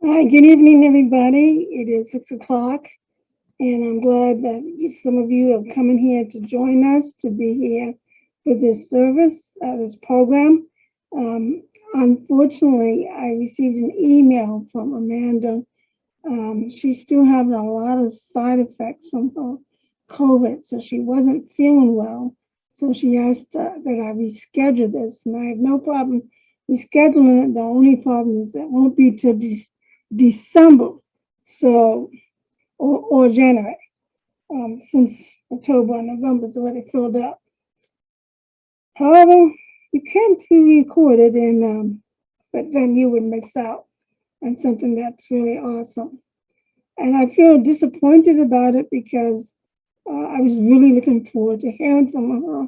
Hi, good evening, everybody. It is 6 o'clock, and I'm glad that some of you have come in here to join us to be here for this service, this program. Um, Unfortunately, I received an email from Amanda. She's still having a lot of side effects from her COVID, so she wasn't feeling well. So she asked that I reschedule this, and I have no problem rescheduling it. The only problem is it won't be till December, so or January, since October and November is already filled up. However, you can pre-record it, and but then you would miss out on something that's really awesome. And I feel disappointed about it because I was really looking forward to hearing from her,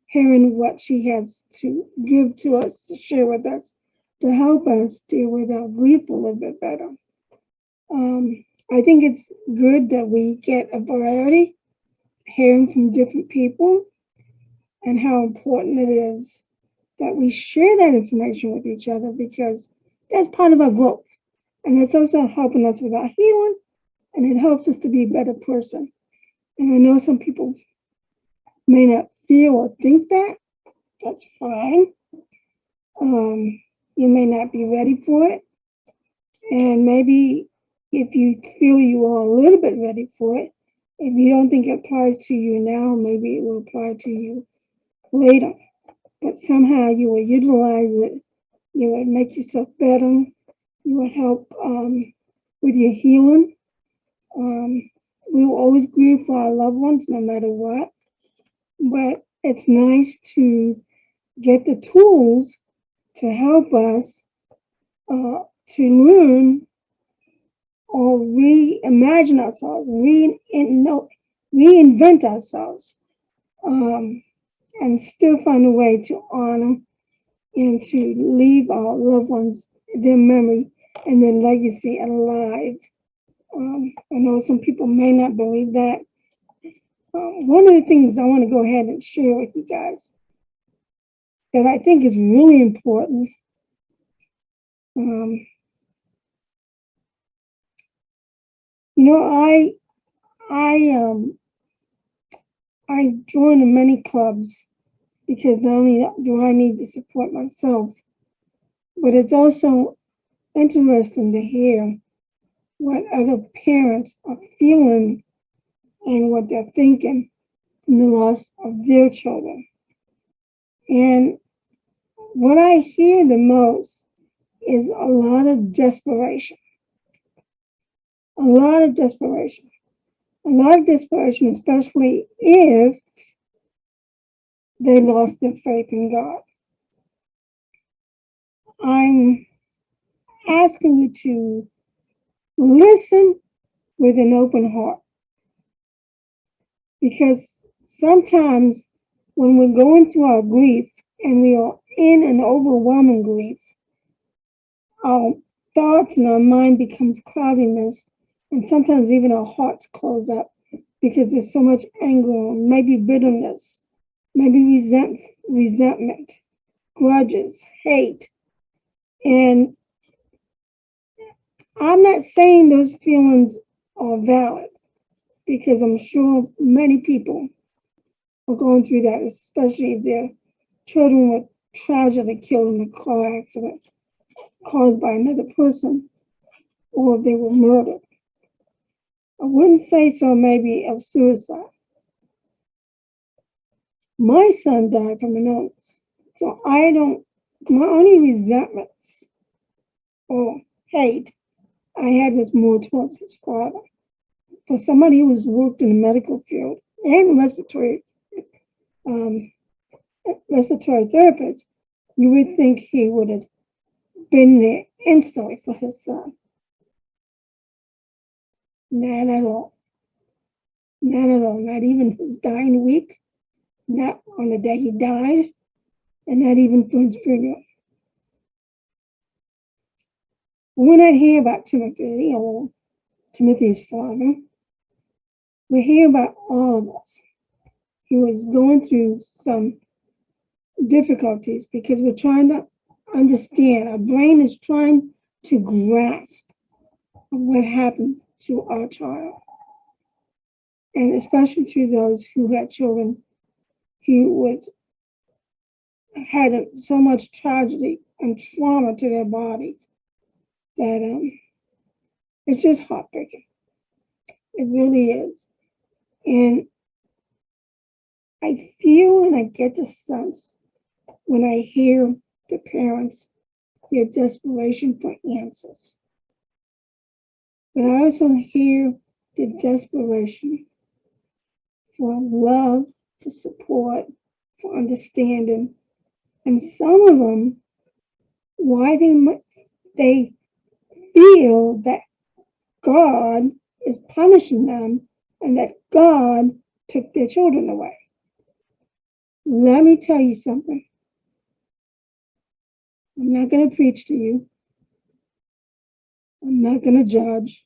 hearing what she has to give to us, to share with us, to help us deal with our grief a little bit better. I think it's good that we get a variety, hearing from different people, and how important it is that we share that information with each other because that's part of our growth. And it's also helping us with our healing, and it helps us to be a better person. And I know some people may not feel or think that. That's fine. You may not be ready for it. And maybe if you feel you are a little bit ready for it, if you don't think it applies to you now, maybe it will apply to you later. But somehow you will utilize it. You would make yourself better. You would help with your healing. We will always grieve for our loved ones no matter what. But it's nice to get the tools to help us to learn or reimagine ourselves, reinvent ourselves, and still find a way to honor and to leave our loved ones, their memory and their legacy alive. I know some people may not believe that. One of the things I want to go ahead and share with you guys that I think is really important. Um, you know, I join many clubs because not only do I need to support myself, but it's also interesting to hear what other parents are feeling and what they're thinking from the loss of their children. And what I hear the most is a lot of desperation, a lot of desperation, a lot of desperation, especially if they lost their faith in God. I'm asking you to listen with an open heart because sometimes when we're going through our grief and we are in an overwhelming grief, our thoughts and our mind becomes cloudiness, and sometimes even our hearts close up because there's so much anger, maybe bitterness, maybe resentment, grudges, hate. And I'm not saying those feelings are valid because I'm sure many people are going through that, especially if their children were tragically killed in a car accident caused by another person or if they were murdered. I wouldn't say so maybe of suicide. My son died from an illness. So my only resentments or hate I had was more towards his father. For somebody who's worked in the medical field and um, respiratory therapist, you would think he would have been there instantly for his son. Not at all. Not at all. Not even his dying week. Not on the day he died. And not even for his funeral. We're not here about Timothy or Timothy's father. We're here about all of us. He was going through some difficulties because we're trying to understand. Our brain is trying to grasp of what happened to our child, and especially to those who had children who had so much tragedy and trauma to their bodies that it's just heartbreaking. It really is. And I feel and I get the sense when I hear the parents, their desperation for answers. But I also hear the desperation for love, for support, for understanding. And some of them, why they feel that God is punishing them and that God took their children away. Let me tell you something. I'm not going to preach to you. I'm not going to judge.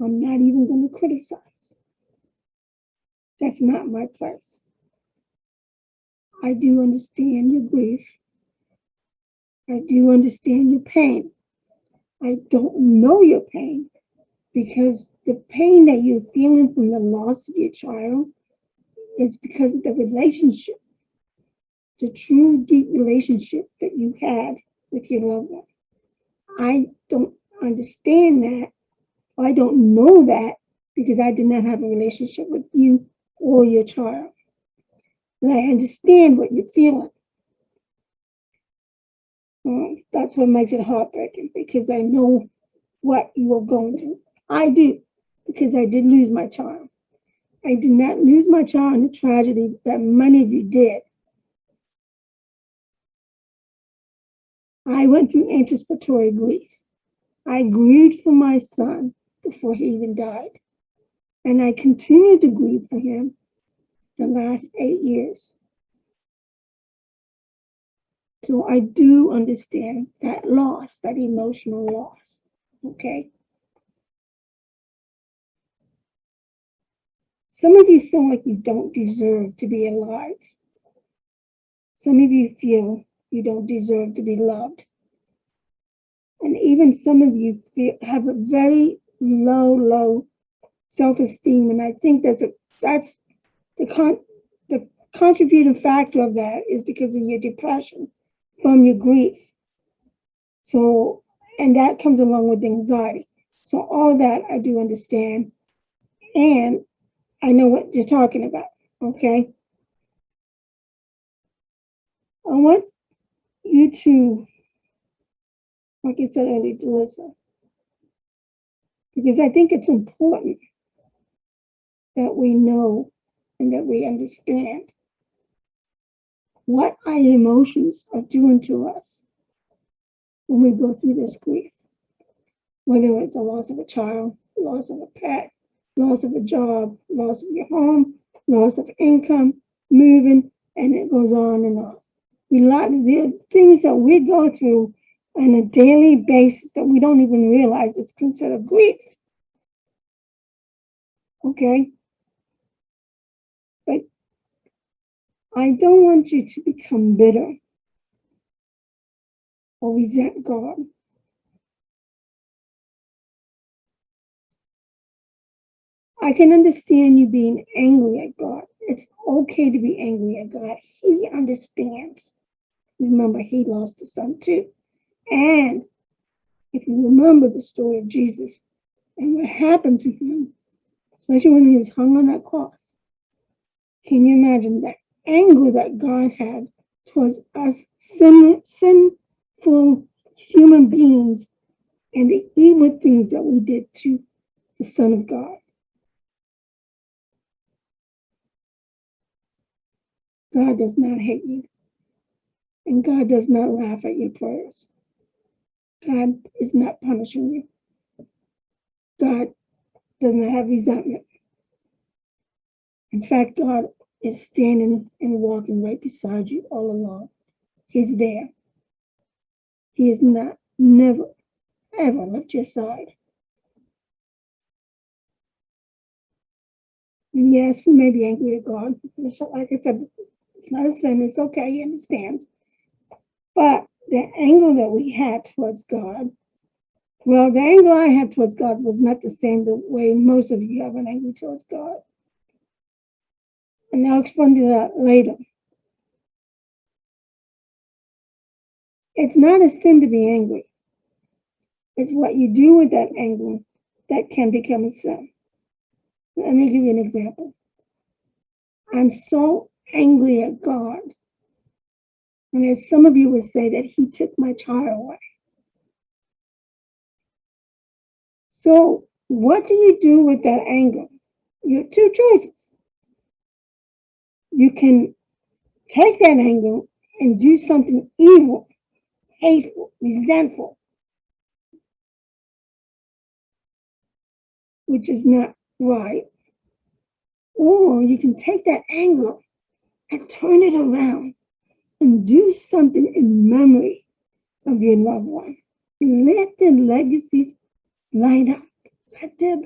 I'm not even going to criticize. That's not my place. I do understand your grief. I do understand your pain. I don't know your pain because the pain that you're feeling from the loss of your child is because of the relationship, the true deep relationship that you had with your loved one. I don't understand that. I don't know that because I did not have a relationship with you or your child. And I understand what you're feeling. That's what makes it heartbreaking because I know what you are going through. I do because I did lose my child. I did not lose my child in a tragedy that many of you did. I went through anticipatory grief. I grieved for my son before he even died. And I continued to grieve for him the last 8 years. So I do understand that loss, that emotional loss, okay? Some of you feel like you don't deserve to be alive. Some of you feel you don't deserve to be loved. And even some of you have a very low self-esteem. And I think that's the contributing factor of that is because of your depression from your grief. So, and that comes along with anxiety. So all that I do understand. And I know what you're talking about, okay? I want you to, like I said earlier, to listen. Because I think it's important that we know and that we understand what our emotions are doing to us when we go through this grief. Whether it's a loss of a child, loss of a pet, loss of a job, loss of your home, loss of income, moving, and it goes on and on. There are things that we go through on a daily basis that we don't even realize is considered grief. Okay? But I don't want you to become bitter or resent God. I can understand you being angry at God. It's okay to be angry at God. He understands. Remember, he lost a son too. And if you remember the story of Jesus and what happened to him, especially when he was hung on that cross, can you imagine that anger that God had towards us sinful human beings and the evil things that we did to the Son of God? God does not hate you. And God does not laugh at your prayers. God is not punishing you. God does not have resentment. In fact, God is standing and walking right beside you all along. He's there. He is not, never, ever left your side. And yes, we may be angry at God. Like I said, it's not a sin. It's okay. He understands. But the anger that we had towards God Well, the anger I had towards God was not the same the way most of you have an anger towards God. And I'll explain to that later. It's not a sin to be angry. It's what you do with that anger that can become a sin. Let me give you an example. I'm so angry at God. And as some of you would say, that he took my child away. So what do you do with that anger? You have two choices. You can take that anger and do something evil, hateful, resentful, which is not right. Or you can take that anger and turn it around and do something in memory of your loved one. Let their legacies line up. Let their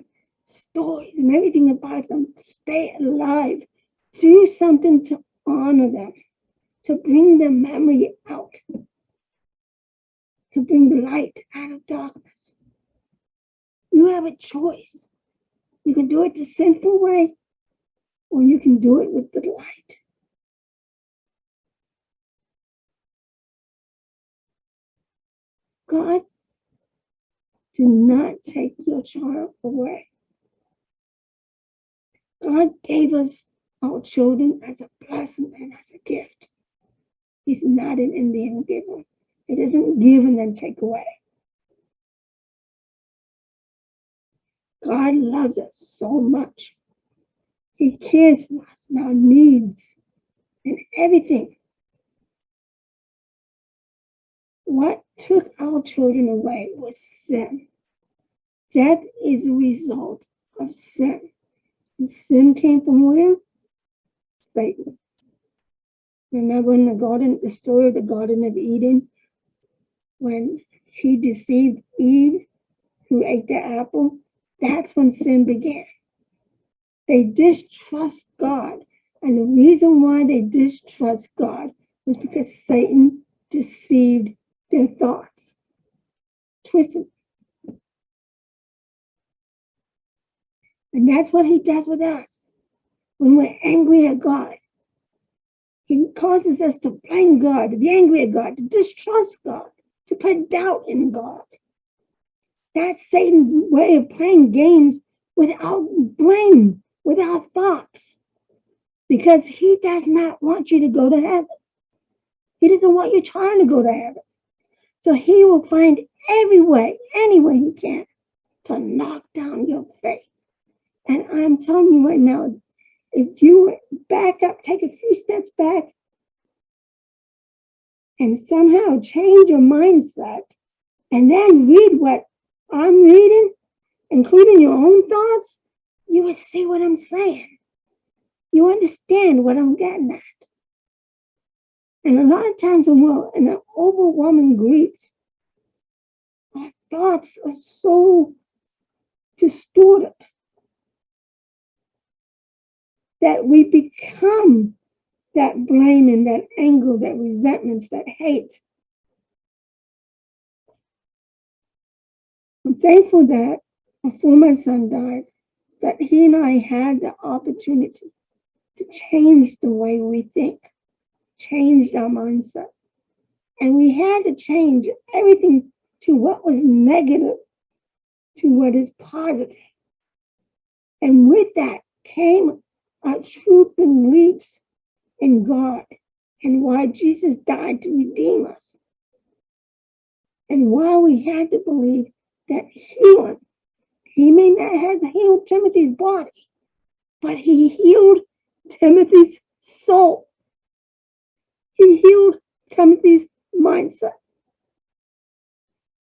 stories and everything about them stay alive. Do something to honor them, to bring their memory out, to bring light out of darkness. You have a choice. You can do it the sinful way, or you can do it with the light. God did not take your child away. God gave us our children as a blessing and as a gift. He's not an Indian giver. He doesn't give and then take away. God loves us so much. He cares for us and our needs and everything. What took our children away was sin. Death is a result of sin. And sin came from where? Satan. Remember in the story of the Garden of Eden, when he deceived Eve, who ate the apple? That's when sin began. They distrust God. And the reason why they distrust God was because Satan deceived their thoughts, twisted. And that's what he does with us. When we're angry at God, he causes us to blame God, to be angry at God, to distrust God, to put doubt in God. That's Satan's way of playing games without blame, without thoughts, because he does not want you to go to heaven. He doesn't want you trying to go to heaven. So he will find every way, any way he can, to knock down your faith. And I'm telling you right now, if you back up, take a few steps back, and somehow change your mindset, and then read what I'm reading, including your own thoughts, you will see what I'm saying. You understand what I'm getting at. And a lot of times when we're in an overwhelming grief, our thoughts are so distorted that we become that blame and that anger, that resentment, that hate. I'm thankful that before my son died, that he and I had the opportunity to change the way we think, change our mindset. And we had to change everything to what was negative to what is positive. And with that came our true beliefs in God and why Jesus died to redeem us. And why we had to believe that healing, he may not have healed Timothy's body, but he healed Timothy's soul. He healed Timothy's mindset.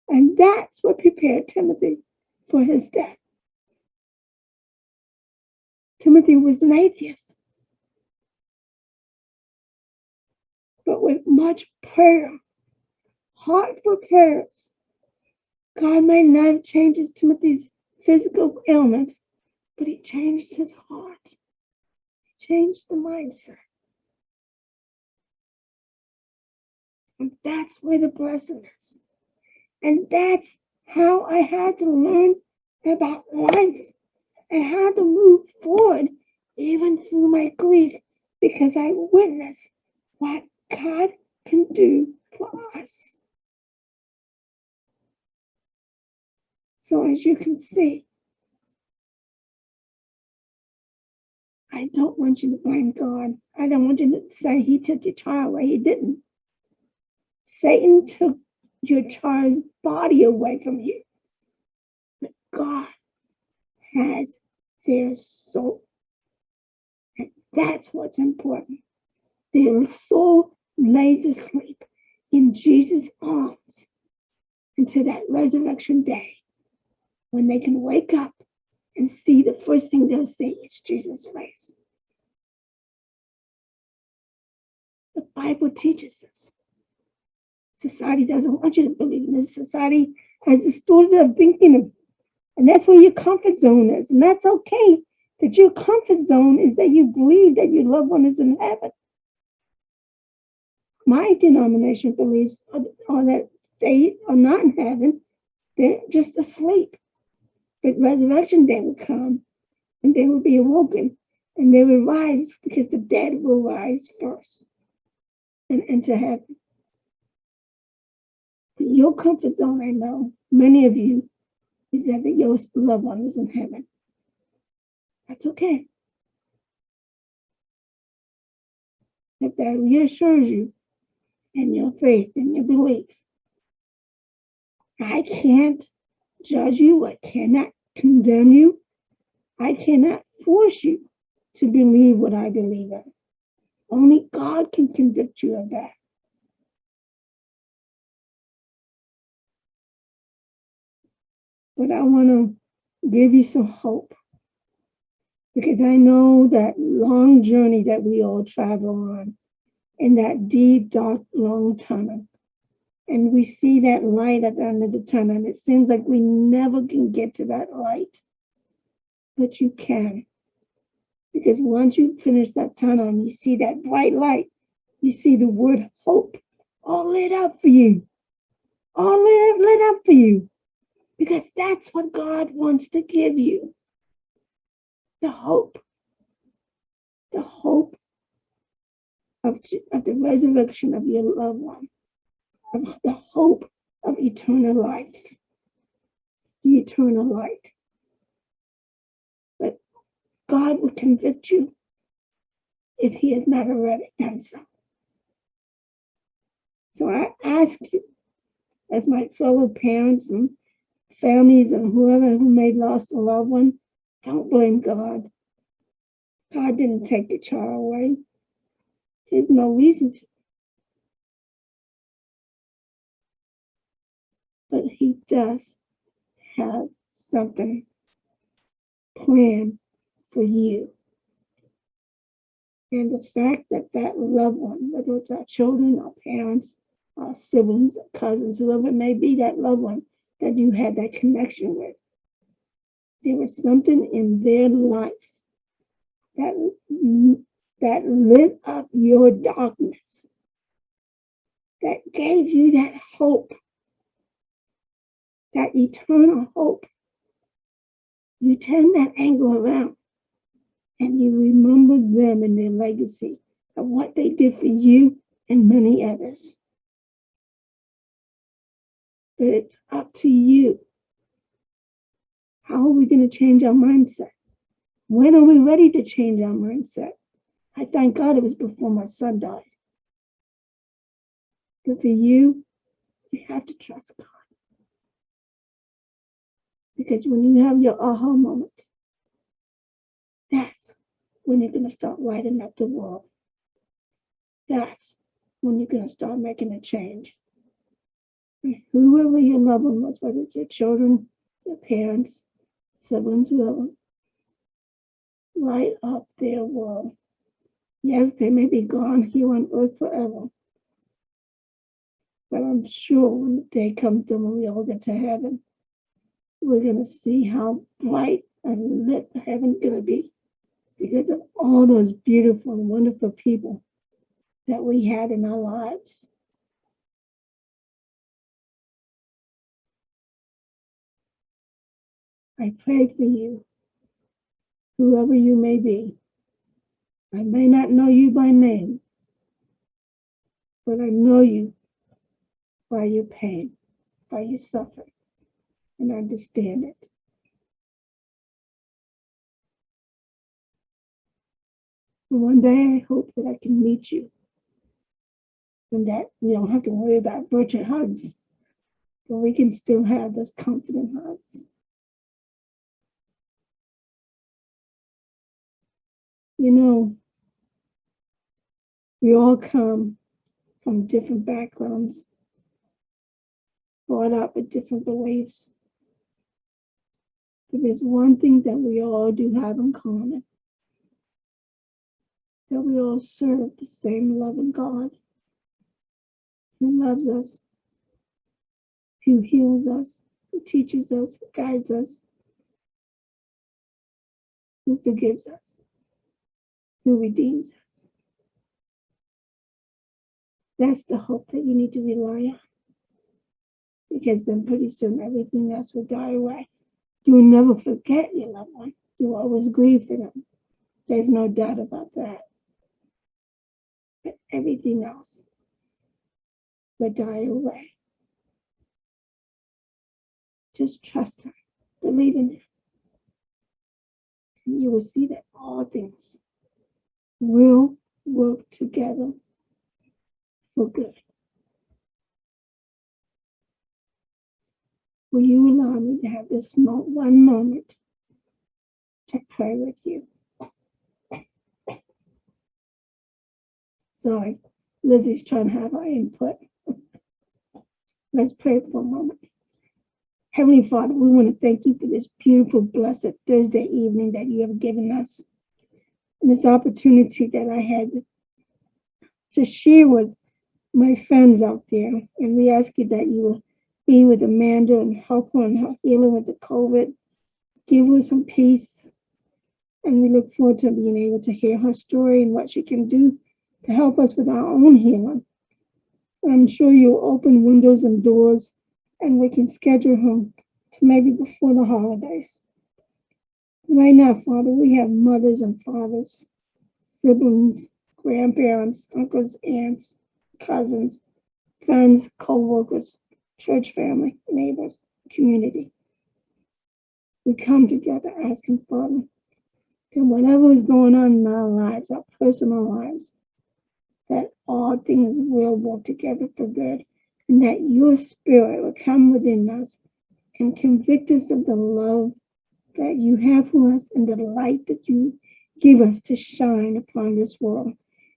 And that's what prepared Timothy for his death. Timothy was an atheist. But with much prayer, heartfelt prayers, God might not have changed Timothy's physical ailment, but he changed his heart. He changed the mindset. And that's where the blessing is. And that's how I had to learn about life and how to move forward even through my grief because I witnessed what God can do for us. So as you can see, I don't want you to blame God. I don't want you to say he took your child away. He didn't. Satan took your child's body away from you. But God has their soul. And that's what's important. Their soul lays asleep in Jesus' arms until that resurrection day when they can wake up and see the first thing they'll see is Jesus' face. The Bible teaches us. Society doesn't want you to believe in this. Society has distorted of thinking, and that's where your comfort zone is. And that's okay. That your comfort zone is that you believe that your loved one is in heaven. My denomination believes are that they are not in heaven. They're just asleep. But resurrection day will come, and they will be awoken, and they will rise because the dead will rise first and enter heaven. Your comfort zone, I know, many of you, is that your loved one is in heaven. That's okay. If that reassures you in your faith and your belief, I can't judge you. I cannot condemn you. I cannot force you to believe what I believe in. Only God can convict you of that. But I want to give you some hope because I know that long journey that we all travel on in that deep, dark, long tunnel. And we see that light at the end of the tunnel, and it seems like we never can get to that light. But you can. Because once you finish that tunnel and you see that bright light, you see the word hope all lit up for you. All lit up for you. Because that's what God wants to give you. The hope. The hope of the resurrection of your loved one. Of the hope of eternal life. The eternal light. But God will convict you if he has not already done so. So I ask you, as my fellow parents and families and whoever who may lost a loved one, don't blame God. God didn't take the child away. There's no reason to. But he does have something planned for you. And the fact that that loved one, whether it's our children, our parents, our siblings, our cousins, whoever it may be, that loved one that you had that connection with, there was something in their life that lit up your darkness, that gave you that hope, that eternal hope. You turn that angle around and you remember them and their legacy of what they did for you and many others. But it's up to you. How are we going to change our mindset? When are we ready to change our mindset? I thank God it was before my son died. But for you, you have to trust God. Because when you have your aha moment, that's when you're going to start lighting up the world. That's when you're going to start making a change. And whoever your loved one was, whether it's your children, your parents, siblings, whoever, light up their world. Yes, they may be gone here on earth forever. But I'm sure when the day comes and when we all get to heaven, we're going to see how bright and lit heaven's going to be because of all those beautiful and wonderful people that we had in our lives. I pray for you, whoever you may be. I may not know you by name, but I know you by your pain, by your suffering, and I understand it. And one day I hope that I can meet you and that we don't have to worry about virtual hugs, but we can still have those confident hugs. You know, we all come from different backgrounds, brought up with different beliefs. But there's one thing that we all do have in common, that we all serve the same loving God who loves us, who heals us, who teaches us, who guides us, who forgives us, who redeems us. That's the hope that you need to rely on, because then pretty soon everything else will die away. You will never forget your loved one. You will always grieve for them. There's no doubt about that. But everything else will die away. Just trust Him. Believe in Him. And you will see that all things will work together for good. Will you allow me to have this one moment to pray with you? Sorry, Lizzie's trying to have our input. Let's pray for a moment. Heavenly Father, we want to thank you for this beautiful, blessed Thursday evening that you have given us, and this opportunity that I had to share with my friends out there. And we ask you that you will be with Amanda and help her in her healing with the COVID. Give her some peace. And we look forward to being able to hear her story and what she can do to help us with our own healing. I'm sure you'll open windows and doors, and we can schedule her to maybe before the holidays. Right now, Father, we have mothers and fathers, siblings, grandparents, uncles, aunts, cousins, friends, co-workers, church family, neighbors, community. We come together asking, Father, that whatever is going on in our lives, our personal lives, that all things will work together for good, and that your spirit will come within us and convict us of the love that you have for us and the light that you give us to shine upon this world.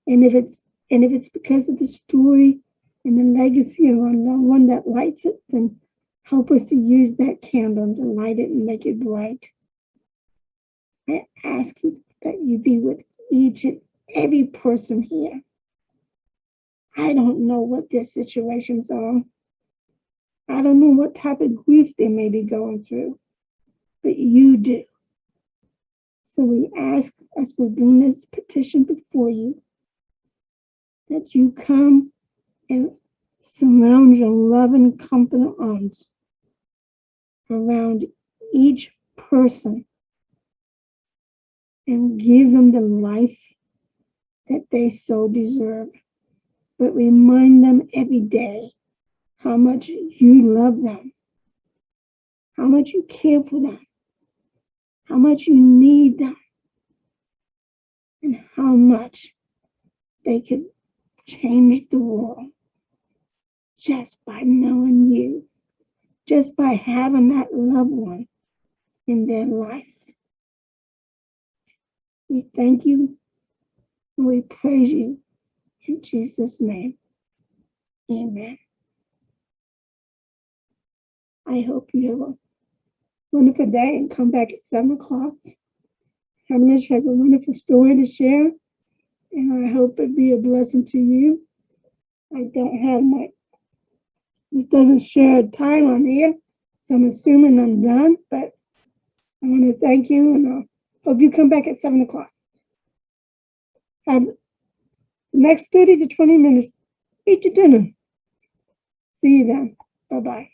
And if it's because of the story and the legacy of our loved one that lights it, then help us to use that candle and to light it and make it bright. I ask you that you be with each and every person here. I don't know what their situations are. I don't know what type of grief they may be going through, but you do. So we ask, as we bring this petition before you, that you come and surround your loving, comforting arms around each person and give them the life that they so deserve. But remind them every day how much you love them, how much you care for them, how much you need them, and how much they could change the world just by knowing you, just by having that loved one in their life. We thank you and we praise you in Jesus' name. Amen. I hope you have a wonderful day and come back at 7 o'clock. Hamish has a wonderful story to share, and I hope it be a blessing to you. I don't have this doesn't share a time on here, so I'm assuming I'm done, but I want to thank you, and I hope you come back at 7 o'clock. Have the next 30 to 20 minutes, eat your dinner. See you then. Bye-bye.